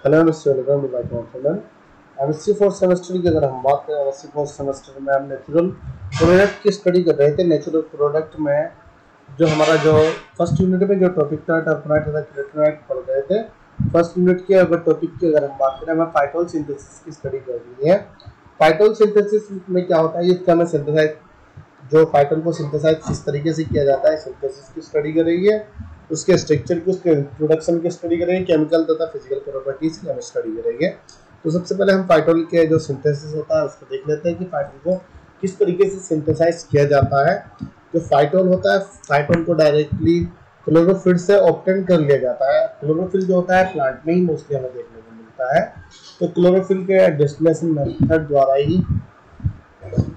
Hello mister welcome to my channel. MSc fourth semester की अगर हम बात करें, एमएससी फोर्थ सेमेस्टर में हम नेचुरल प्रोडक्ट की स्टडी कर रहे थे। नेचुरल प्रोडक्ट में जो हमारा जो फर्स्ट यूनिट में जो टॉपिक था टर्पनाइट तथा क्रेटोनाइट पढ़ रहे थे। फर्स्ट यूनिट के अगर टॉपिक की अगर हम बात करें, हमें फाइटोल सिंथेसिस की स्टडी करनी है। फाइटोल सिंथेसिस में क्या होता है, इसका हमें सिंथेसाइज जो फाइटोल को सिंथेसाइज किस तरीके से किया जाता है, सिंथेसिस की स्टडी करेंगे, उसके स्ट्रक्चर की, उसके प्रोडक्शन की स्टडी करेंगे, केमिकल तथा फिजिकल प्रॉपर्टीज की हम स्टडी करेंगे। तो सबसे पहले हम फाइटोल के जो सिंथेसिस होता है उसको देख लेते हैं कि फाइटोल को किस तरीके से सिंथेसाइज किया जाता है। जो फाइटोल होता है, फाइटोल को डायरेक्टली क्लोरोफिल से ऑब्टेन कर लिया जाता है। क्लोरोफिल जो होता है प्लांट में ही मोस्टली हमें देखने को मिलता है। तो क्लोरोफिल के डिस्टिलेशन मेथड द्वारा ही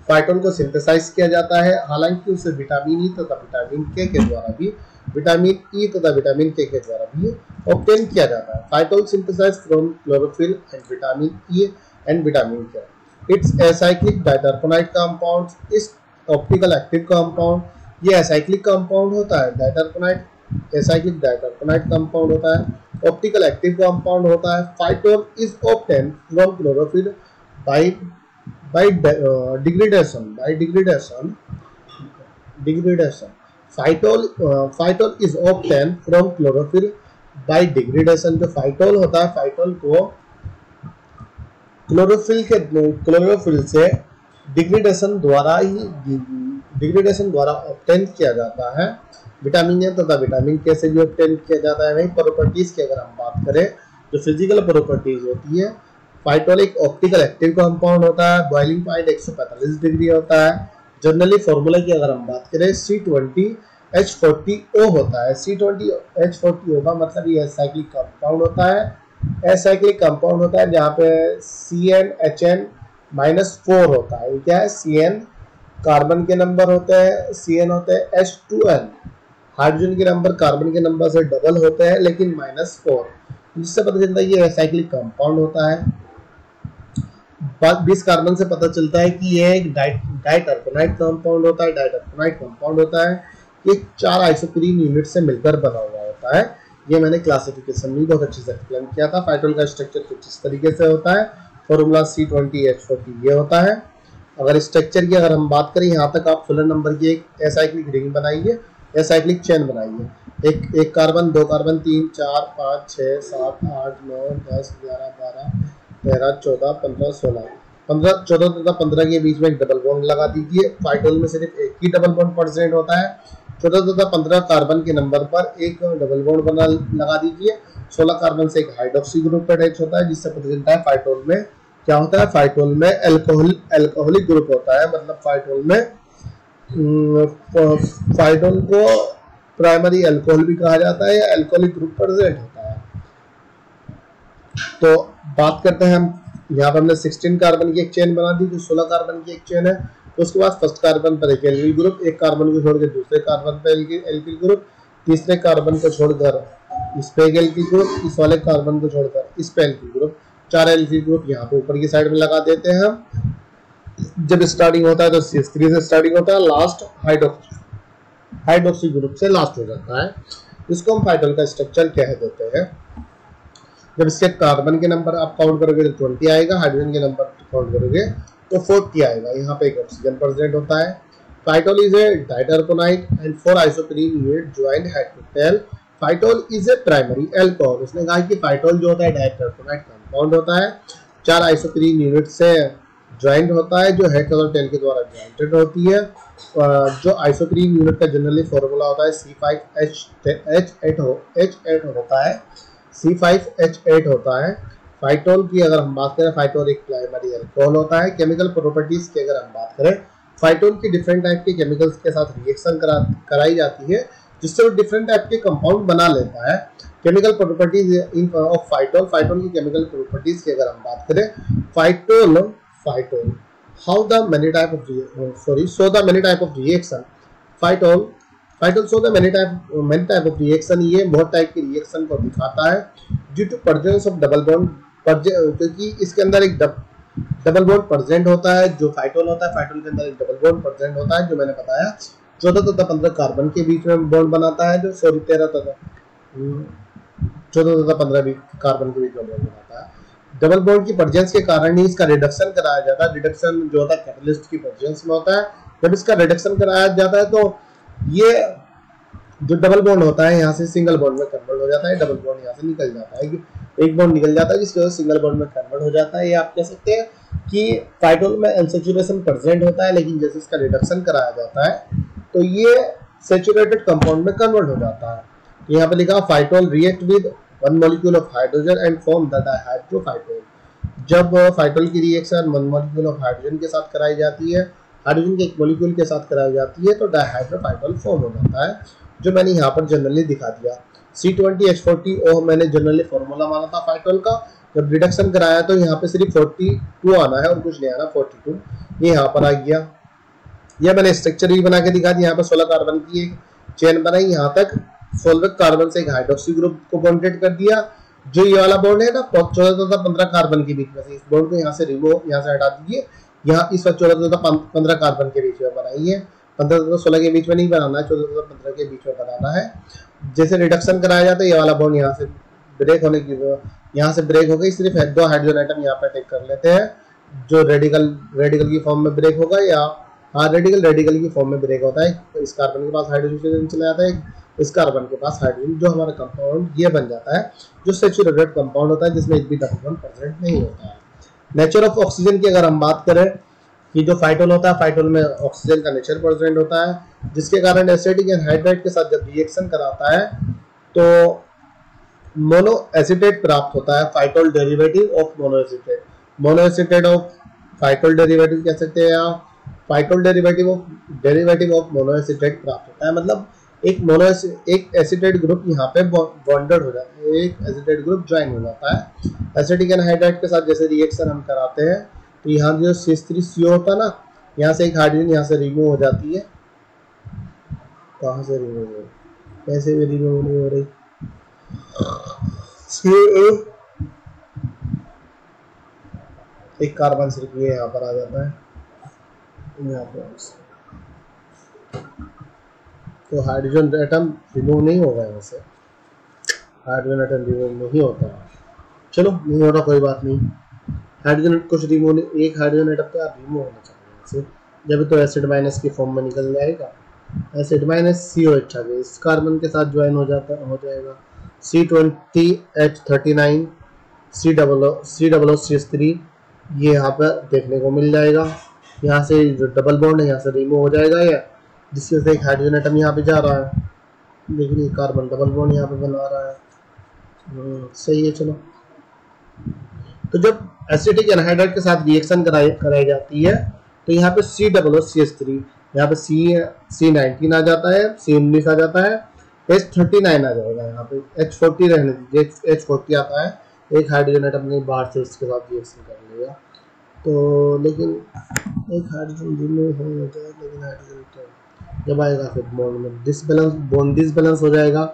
फाइटोल को सिंथेसाइज किया जाता है। हालांकि उसे विटामिन ई तथा विटामिन के द्वारा भी, विटामिन ई तथा विटामिन के द्वारा भी ऑब्टेन किया जाता है। Phytol synthesize from chlorophyll and vitamin E and vitamin K. It's acyclic diterpenoid compound is optical active compound. ये एसाइक्लिक कंपाउंड होता है। डाइटरपेनाइट एसाइक्लिक डाइटरपेनाइट कंपाउंड होता है, ऑप्टिकल एक्टिव कंपाउंड होता है। Phytol is obtain from chlorophyll by degradation. Phytol is obtained from chlorophyll by degradation। जो phytol होता है, फाइटोल को क्लोरोफिल से डिग्रेडेशन द्वारा ऑब्टेन किया जाता है। विटामिन ए तथा विटामिन के से भी ऑब्टेन किया जाता है। वही प्रॉपर्टीज की अगर हम बात करें, जो फिजिकल प्रॉपर्टीज होती है, फाइटोल एक ऑप्टिकल एक्टिव कंपाउंड होता है। बॉइलिंग पॉइंट 145 डिग्री होता है। जनरली फॉर्मूला की अगर हम बात करें, C20H40O होता है। C20H40O का मतलब ये एसाइक्लिक कंपाउंड होता है। एसाइक्लिक कंपाउंड होता है जहाँ पे CnHn-4 होता है। क्या है? Cn कार्बन के नंबर होते हैं, Cn होते हैं H2n। हाइड्रोजन के नंबर कार्बन के नंबर से डबल होते हैं लेकिन -4, जिससे पता चलता है ये एसाइक्लिक कंपाउंड होता है। 20 कार्बन से पता चलता है कि ये एक डाइटरपेनाइट कंपाउंड होता है। डाइटरपेनाइट कंपाउंड होता है, ये 4 आइसोप्रीन यूनिट से मिलकर बना हुआ होता है। ये मैंने क्लासिफिकेशन में बहुत अच्छे से एक्सप्लेन किया था। फाइटोल का स्ट्रक्चर कुछ इस तरीके से होता है। फॉर्मूला C20H40 ये होता है। अगर स्ट्रक्चर की अगर हम बात करें, यहाँ तक आप फुलर नंबर की एक एसाइक्लिक रिंग बनाइए, एसाइक्लिक चेन बनाइए। एक कार्बन, 2 कार्बन, 3 4 5 6 7 8 9 10 11 12 13 14 15 16 15 14 तथा 15 के बीच में एक डबल बॉन्ड लगा दीजिए। फाइटोल में सिर्फ एक ही डबल बॉन्ड प्रेजेंट होता है। 14 तथा 15 कार्बन के नंबर पर एक डबल बॉन्ड लगा दीजिए। 16 कार्बन से एक हाइड्रोक्सी ग्रुप अटैच होता है, जिससे पता चलता है फाइटोल में क्या होता है। फाइटोल में अल्कोहलिक ग्रुप होता है। मतलब फाइटोल को प्राइमरी अल्कोहल भी कहा जाता है या अल्कोहलिक ग्रुप प्रेजेंट होता है। तो बात करते हैं हम, यहाँ पर हमने 16 कार्बन की एक चेन बना दी, जो 16 कार्बन की एक चेन है। तो उसके बाद फर्स्ट कार्बन पर एक एल्किल ग्रुप, एक कार्बन को छोड़कर दूसरे कार्बन पर एल्किल ग्रुप, तीसरे कार्बन को छोड़कर इस पे एक एल्किल ग्रुप, इस वाले कार्बन को छोड़कर इस पे एल्किल ग्रुप, 4 एल्किल ग्रुप यहाँ पे ऊपर की साइड में लगा देते हैं हम। जब स्टार्टिंग होता है तो CH3 से स्टार्टिंग होता है, लास्ट हाइड्रोक्सी ग्रुप से लास्ट हो जाता है। इसको हम फाइटोल का स्ट्रक्चर कह देते हैं। जब इसके कार्बन के नंबर आप काउंट करोगे तो 20 आएगा, हाइड्रोजन के नंबर काउंट करोगे तो 40 आएगा। यहाँ पे एक ऑक्सीजन प्रेजेंट होता है। Phytol is a diterpenoid and 4 isoprene unit joint head to tail. Phytol is a primary alcohol. उसने कहा कि फाइटोल जो होता है डाइटरपेनाइट कंपाउंड होता है, 4 आइसोप्रीन यूनिट से ज्वाइंट होता है, जो हेड और टेल के द्वारा ज्वाइंटेड होती है। जो आइसोप्रीन यूनिट का जनरली फॉर्मूला होता है C5H8 होता है। C5H8 होता है। फाइटोल की अगर हम बात करें, फाइटोल एक प्राइमरी अल्कोहल होता है। केमिकल प्रॉपर्टीज की अगर हम बात करें, फाइटोल की डिफरेंट टाइप के केमिकल्स के साथ रिएक्शन कराई जाती है, जिससे वो डिफरेंट टाइप के कंपाउंड बना लेता है। Chemical properties of phytol. Phytol की केमिकल प्रॉपर्टीज की अगर हम बात करें, phytol show the many type of reaction। Phytol show the many type of reaction। ये बहुत टाइप के रिएक्शन को दिखाता है। Due to presence of double bond, क्योंकि इसके अंदर एक डबल बॉन्ड प्रेजेंट होता है। जो फाइटोल होता है, फाइटोल के अंदर एक डबल बॉन्ड प्रेजेंट होता है, जो मैंने बताया 14 तथा 15 कार्बन के बीच में बॉन्ड बनाता है। जो 13 तथा 14 तथा 15 कार्बन के बीच में बॉन्ड बनाता है। डबल बॉन्ड की प्रेजेंस के कारण ही इसका रिडक्शन कराया जाता है। रिडक्शन जो होता है कैटलिस्ट की प्रेजेंस में होता है। जब इसका रिडक्शन कराया जाता है तो ये जो डबल बॉन्ड होता है यहाँ से सिंगल बॉन्ड में कन्वर्ट हो जाता है, डबल बॉन्ड यहाँ से निकल जाता है, एक बॉन्ड निकल जाता है जिसकी वजह से सिंगल बॉन्ड में कन्वर्ट हो जाता है। ये आप कह सकते हैं कि फाइटोल में अनसैचुरेशन प्रेजेंट होता है, लेकिन जैसे इसका रिडक्शन कराया जाता है तो ये सैचुरेटेड कंपाउंड में कन्वर्ट हो जाता है। यहाँ पे लिखा phytol react with one molecule of hydrogen and form the dihydrophytol. जब फाइटोल की reaction one molecule of hydrogen के साथ कराई जाती है, हाइड्रोजन के एक मॉलिक्यूल के साथ कराई जाती है, तो डाइहाइड्रोफाइटोल फॉर्म हो जाता है, जो मैंने यहाँ पर जनरली दिखा दिया। C20H40O मैंने जनरली फॉर्मूला माना था फाइटोल का। जब रिडक्शन कराया तो यहाँ पे सिर्फ 42 आना है और कुछ नहीं आना, 42 ये यहाँ पर आ गया। यह मैंने स्ट्रक्चर भी बना के दिखा दिया। यहाँ पे 16 कार्बन की एक चेन बनाई, यहाँ तक 16 कार्बन से एक हाइड्रोक्सी ग्रुप को बॉन्डेड कर दिया। जो ये वाला बॉन्ड है ना 14 तथा 15 कार्बन के बीच में से, इस बॉन्ड को यहाँ से रिमूव, यहाँ से हटा दीजिए। यहाँ इस 14 तथा 15 कार्बन के बीच में बनाइए, 15 तथा 16 के बीच में नहीं बनाना है, 14 तथा 15 के बीच में बनाना है। जैसे रिडक्शन कराया जाता है ये वाला बॉन्ड यहाँ से ब्रेक होने की, यहाँ से ब्रेक हो गई, सिर्फ 2 हाइड्रोजन आइटम यहाँ पे टेक कर लेते हैं, जो रेडिकल की फॉर्म में ब्रेक होगा, या रेडिकल की फॉर्म में ब्रेक होता है। तो इस कार्बन के पास हाइड्रोजन चला जाता है, इस कार्बन के पास हाइड्रोजन, जो हमारा कंपाउंड ये बन जाता है, जो सैचुरेटेड कंपाउंड होता है जिसमें एक भी डबल बॉन्ड प्रेजेंट नहीं होता है। नेचर ऑफ ऑक्सीजन की अगर हम बात करें कि जो फाइटोल होता है, फाइटोल में ऑक्सीजन का नेचर प्रेजेंट होता है, जिसके कारण एसिटिक एनहाइड्राइड के साथ जब रिएक्शन कराता है तो मोनो एसिटेट प्राप्त होता है। Phytol derivative of monoacetate, monoacetate of phytol derivative कह सकते हैं आप। फाइटोल डेरिवेटिव ऑफ मोनोएसिटेट प्राप्त होता है, मतलब एक एसिटेट ग्रुप यहाँ पे बॉन्डेड हो जाता है, एक एसिटेट ग्रुप ज्वाइन हो जाता है एसिटिक एनहाइड्राइड के साथ। जैसे रिएक्शन हम कराते हैं तो यहाँ जो C3CO होता है ना, यहाँ से एक हाइड्रोजन यहाँ से रिमूव हो जाती है। कहाँ से रिमूव हो रही, कैसे भी रिमूव नहीं हो रही, एक कार्बन सिर्फ ये यहाँ पर आ जाता है, यहाँ पर तो हाइड्रोजन एटम रिमूव नहीं होगा, यहाँ से हाइड्रोजन एटम रिमूव नहीं होता है। चलो नहीं हो रहा कोई बात नहीं, हाइड्रोजन कुछ रिमूव नहीं, एक हाइड्रोजन एटम तो रिमूव होना चाहिए, जब तो एसिड माइनस की फॉर्म में निकल जाएगा। एसिड माइनस COH आ गया, इस कार्बन के साथ ज्वाइन हो जाएगा C20H39 COOCH3, ये यहाँ पर देखने को मिल जाएगा। यहाँ से जो डबल बॉन्ड है यहाँ से रिमूव हो जाएगा, या जिसकी वजह से एक हाइड्रोजन एटम यहाँ पे जा रहा है, लेकिन ये कार्बन डबल बॉन्ड यहाँ पे बना रहा है। सही है। चलो, तो जब एसिटिक एनहाइड्राइड के साथ रिएक्शन कराई जाती है तो यहाँ पे COOCH3, यहाँ पे C19 आ जाता है, C19 आ जाता है, H39 आ जाएगा, यहाँ पे H40 रहने दीजिए, H40 आता है, एक हाइड्रोजन एटम ने बाहर से इसके साथ रिएक्शन कर लिया, तो लेकिन एक हाइड्रोजन रिमूव हो जाता है, लेकिन हाइड्रोजन जब आएगा फिर बॉन्ड में डिसबैलेंस हो जाएगा,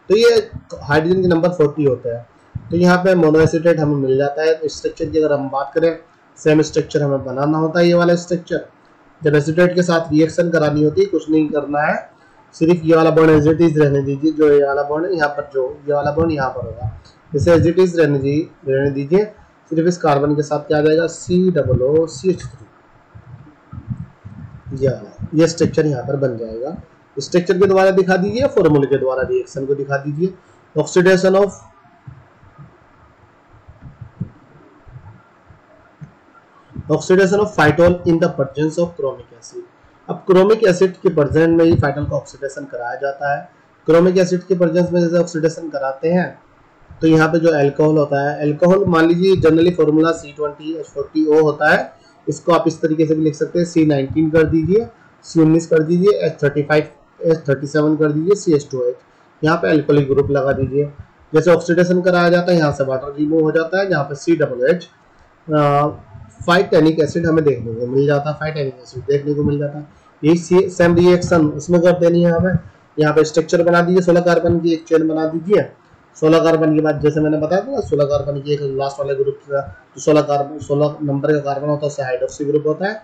तो ये हाइड्रोजन के नंबर 40 होता है। तो यहाँ पे मोनोएसिटेट हमें मिल जाता है। तो स्ट्रक्चर की अगर हम बात करें, सेम स्ट्रक्चर हमें बनाना होता है, ये वाला स्ट्रक्चर। जब एसिटेट के साथ रिएक्शन करानी होती है, कुछ नहीं करना है, सिर्फ ये वाला बॉन्ड एज इट इज रहने दीजिए, जो ये वाला बॉन्ड है यहाँ पर, जो ये वाला बॉन्ड यहाँ पर होगा, इसे एज इट इज रहने दीजिए। सिर्फ इस कार्बन के साथ क्या आ जाएगा, COOCH3, ये स्ट्रक्चर यहाँ पर बन जाएगा। स्ट्रक्चर के द्वारा दिखा दीजिए, फॉर्मूले के द्वारा रिएक्शन को दिखा दीजिए। Oxidation of phytol in the presence of chromic acid. अब क्रोमिक एसिड के प्रेजेंस में ही फाइटोल का ऑक्सीडेशन कराया जाता है। क्रोमिक एसिड के प्रेजेंस में जैसे ऑक्सीडेशन कराते हैं तो यहाँ पे जो अल्कोहल होता है, अल्कोहल मान लीजिए जनरली फॉर्मूला C20H40O होता है, इसको आप इस तरीके से भी लिख सकते हैं, C19 कर दीजिए, C19 कर दीजिए, H35H37 कर दीजिए, CH2H, यहाँ पे अल्कोहलिक ग्रुप लगा दीजिए। जैसे ऑक्सीडेशन कराया जाता है, यहाँ से वाटर रिमूव हो जाता है, जहाँ पे COOH 5 टैनिक एसिड हमें देखने को मिल जाता है, 5 टैनिक एसिड देखने को मिल जाता है। यही सेम रिएक्शन उसमें कर देनी है हमें। यहाँ पे स्ट्रक्चर बना दीजिए, 16 कार्बन की एक चेन बना दीजिए। 16 कार्बन के बाद जैसे मैंने बताया था 16 कार्बन की एक लास्ट वाले ग्रुप का, जो 16 नंबर का कार्बन होता है उससे हाइड्रोक्सी ग्रुप होता है।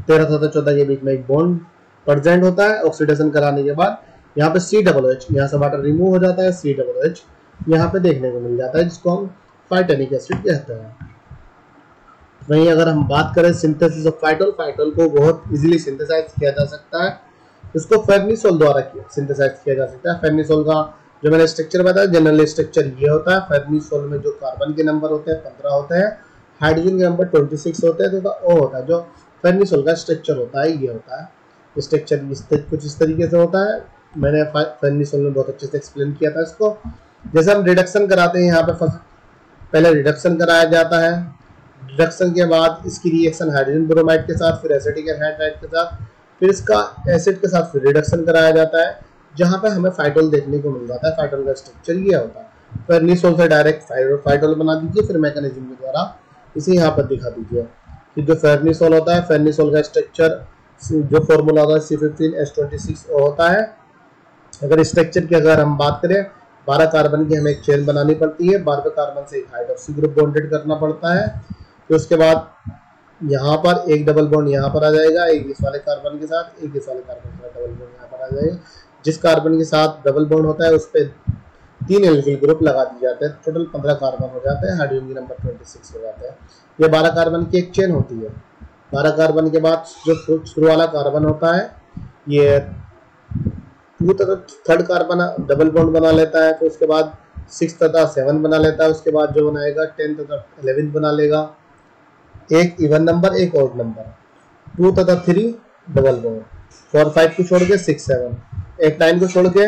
13 तथा 14 के बीच में एक बॉन्ड प्रेजेंट होता है। ऑक्सीडेशन कराने के बाद यहाँ पे COOH, यहाँ से वाटर रिमूव हो जाता है, COOH यहाँ पे देखने को मिल जाता है, जिसको हम 5 टैनिक एसिड कहते हैं। वहीं अगर हम बात करें सिंथेसिस ऑफ फाइटोल, फाइटोल को बहुत इजीली सिंथेसाइज किया जा सकता है, इसको फेर्निसोल द्वारा सिंथेसाइज किया जा सकता है। फेर्निसोल का जो मैंने स्ट्रक्चर बताया, जनरल स्ट्रक्चर ये होता है। फेर्निसोल में जो कार्बन के नंबर होते हैं 15 होते हैं, हाइड्रोजन के नंबर 26 होते हैं, तो O होता है। जो फेर्निसोल का स्ट्रक्चर होता है ये होता है। स्ट्रक्चर कुछ इस तरीके से होता है। मैंने फेर्निसोल में बहुत अच्छे से एक्सप्लेन किया था इसको। जैसे हम रिडक्शन कराते हैं, यहाँ पे पहले रिडक्शन कराया जाता है, रिडक्शन के बाद इसकी रिएक्शन हाइड्रोजन ब्रोमाइड के साथ, फिर एसिटिक एनहाइड्राइड के साथ, फिर इसका एसिड के साथ फिर रिडक्शन कराया जाता है, जहाँ पे हमें फाइटोल देखने को मिल जाता है। फाइटोल का स्ट्रक्चर ये होता है। फेर्निसोल से डायरेक्ट फाइटोल बना दीजिए, फिर मैकेनिज्म के द्वारा इसे यहाँ पर दिखा दीजिए कि जो फेर्निसोल होता है, फेर्निसोल का स्ट्रक्चर जो फॉर्मूला होता है C15H26O होता है। अगर स्ट्रक्चर की अगर हम बात करें, 12 कार्बन की हमें एक चेन बनानी पड़ती है, 12वें कार्बन से एक हाइड्रोक्सी ग्रुप बॉन्डेड करना पड़ता है। फिर उसके बाद यहाँ पर एक डबल बॉन्ड यहाँ पर आ जाएगा, एक इस वाले कार्बन के साथ, एक इस वाले कार्बन के साथ डबल बॉन्ड यहाँ पर आ जाएगा। जिस कार्बन के साथ डबल बॉन्ड होता है उस पर 3 एल्किल ग्रुप लगा दिए जाते हैं। टोटल 15 कार्बन हो जाते हैं, हाइड्रोजन के नंबर 26 हो जाते हैं। ये 12 कार्बन की एक चेन होती है। 12 कार्बन के बाद जो शुरू वाला कार्बन होता है, ये 2 तथा 3rd कार्बन डबल बॉन्ड बना लेता है। फिर उसके बाद 6 तथा 7 बना लेता है। उसके बाद जो बनाएगा 10 तथा 11 बना लेगा। एक इवन नंबर, एक ऑड नंबर। 2 तथा 3 डबल बॉन्ड, 4 5 को छोड़ के 6 7, एक 9 को छोड़ के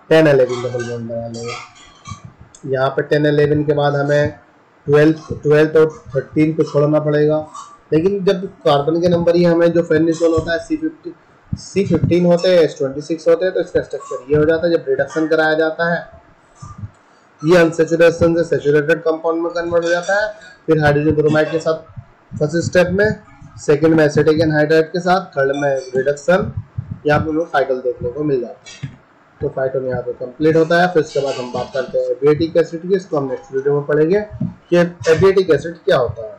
10 11 डबल बॉन्ड बना लेगा। यहाँ पे 10 11 के बाद हमें 12 और 13 को छोड़ना पड़ेगा। लेकिन जब कार्बन के नंबर ही हमें जो फेर्निसोल होता है C15 होते हैं, S26 होते हैं, तो इसका स्ट्रक्चर ये हो जाता है। जब रिडक्शन कराया जाता है, ये अनसेचुरेशन से सैचुरेटेड कंपाउंड में कन्वर्ट हो जाता है। फिर हाइड्रोजन ब्रोमाइड के साथ फर्स्ट स्टेप में, सेकंड में एसिटिक एनहाइड्राइड के साथ, थर्ड में रिडक्शन, यहाँ पे हमें फाइटोल देखने को मिल जाता है। तो फाइटोल यहाँ पे कंप्लीट होता है। फिर उसके बाद हम बात करते हैं एब्रिएटिक एसिड की। इसको हम नेक्स्ट वीडियो में पढ़ेंगे कि एब्रिएटिक एसिड क्या होता है।